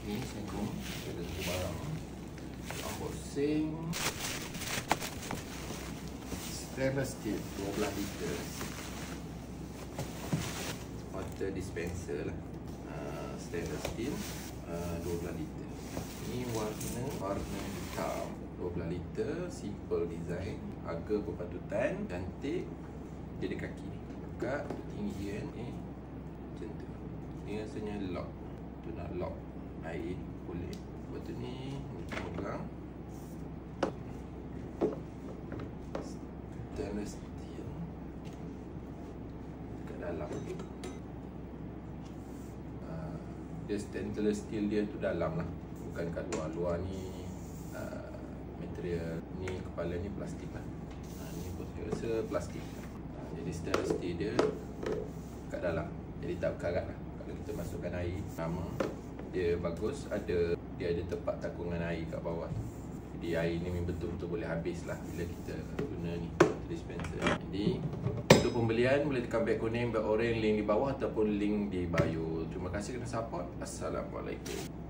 Ni sengkong ada satu barang unboxing stainless steel 12 liter water dispenser lah. Stainless steel 12 liter. Ini warna hitam, 12 liter, simple design, harga berpatutan, cantik. Dia ada kaki ni, buka tinggi kan ni, macam tu. Ni rasanya lock, tu nak lock air boleh. Lepas tu ni pegang stainless steel dekat dalam. Dia stainless steel dia tu dalam lah, bukan kat luar. Luar ni material, ni kepala ni plastik lah. Ni pun saya rasa plastik. Jadi stainless steel dia kat dalam, jadi tak berkarat lah. Kalau kita masukkan air sama, dia bagus, dia ada tempat takungan air kat bawah. Jadi air ni betul-betul boleh habis lah bila kita guna ni dispenser. Jadi untuk pembelian boleh tekan beg kuning, beg oren, link di bawah ataupun link di bio. Terima kasih kerana support. Assalamualaikum.